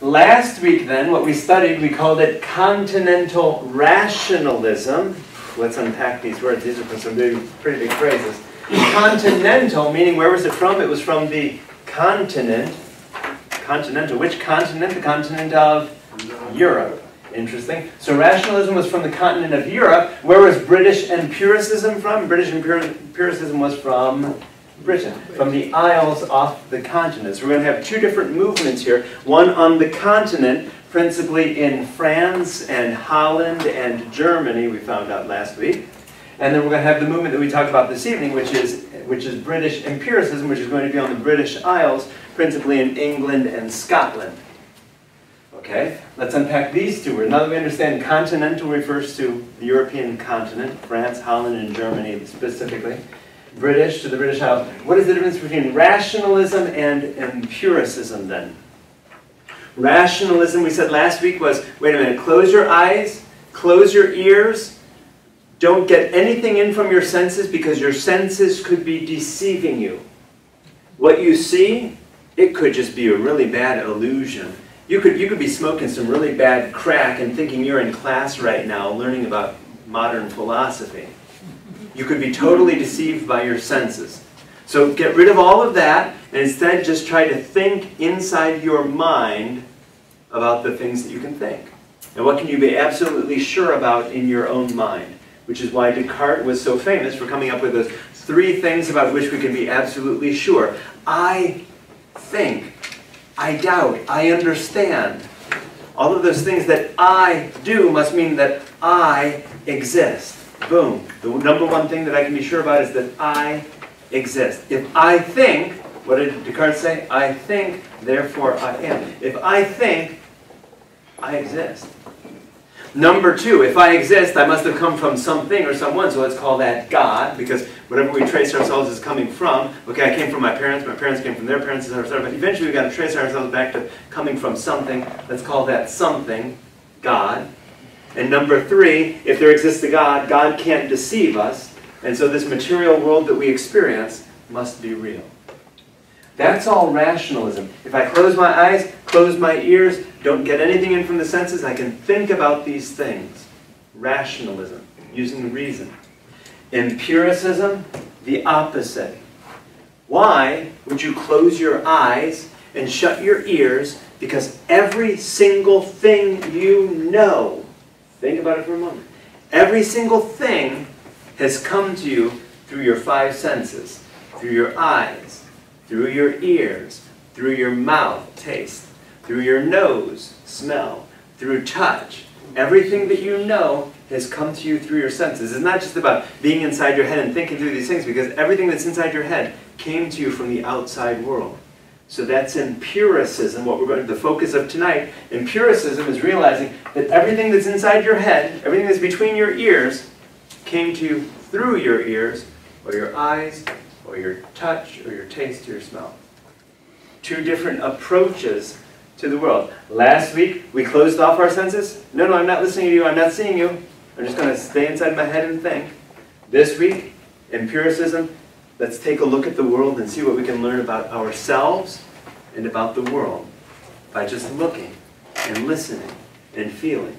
Last week then, what we studied, we called it Continental Rationalism. Let's unpack these words. These are some pretty big phrases. Continental, meaning where was it from? It was from the continent. Continental. Which continent? The continent of Europe. Interesting. So rationalism was from the continent of Europe. Where was British empiricism from? British empiricism was from Britain, from the Isles off the continent. So we're going to have two different movements here. One on the continent, principally in France and Holland and Germany, we found out last week. And then we're going to have the movement that we talked about this evening, which is British empiricism, which is going to be on the British Isles, principally in England and Scotland. Okay, let's unpack these two words. Now that we understand continental refers to the European continent, France, Holland, and Germany specifically. British to the British Isles. What is the difference between rationalism and empiricism then? Rationalism, we said last week, was, wait a minute, close your eyes, close your ears, don't get anything in from your senses because your senses could be deceiving you. What you see, it could just be a really bad illusion. You could be smoking some really bad crack and thinking you're in class right now learning about modern philosophy. You could be totally deceived by your senses. So get rid of all of that and instead just try to think inside your mind about the things that you can think. And what can you be absolutely sure about in your own mind? Which is why Descartes was so famous for coming up with those three things about which we can be absolutely sure. I think. I doubt, I understand. All of those things that I do must mean that I exist. Boom. The number one thing that I can be sure about is that I exist. If I think, what did Descartes say? I think, therefore I am. If I think, I exist. Number two, if I exist, I must have come from something or someone, so let's call that God, because whatever we trace ourselves as coming from, okay, I came from my parents came from their parents, etc., but eventually we've got to trace ourselves back to coming from something, let's call that something, God. And number three, if there exists a God, God can't deceive us, and so this material world that we experience must be real. That's all rationalism. If I close my eyes, close my ears, don't get anything in from the senses, I can think about these things. Rationalism, using reason. Empiricism, the opposite. Why would you close your eyes and shut your ears? Because every single thing you know, think about it for a moment, every single thing has come to you through your five senses, through your eyes, through your ears, through your mouth, taste, through your nose, smell, through touch. Everything that you know has come to you through your senses. It's not just about being inside your head and thinking through these things, because everything that's inside your head came to you from the outside world. So that's empiricism, what we're going to, the focus of tonight. Empiricism is realizing that everything that's inside your head, everything that's between your ears, came to you through your ears, or your eyes, or your touch, or your taste, or your smell. Two different approaches to the world. Last week, we closed off our senses. No, I'm not listening to you, I'm not seeing you. I'm just going to stay inside my head and think. This week, empiricism, let's take a look at the world and see what we can learn about ourselves and about the world by just looking and listening and feeling.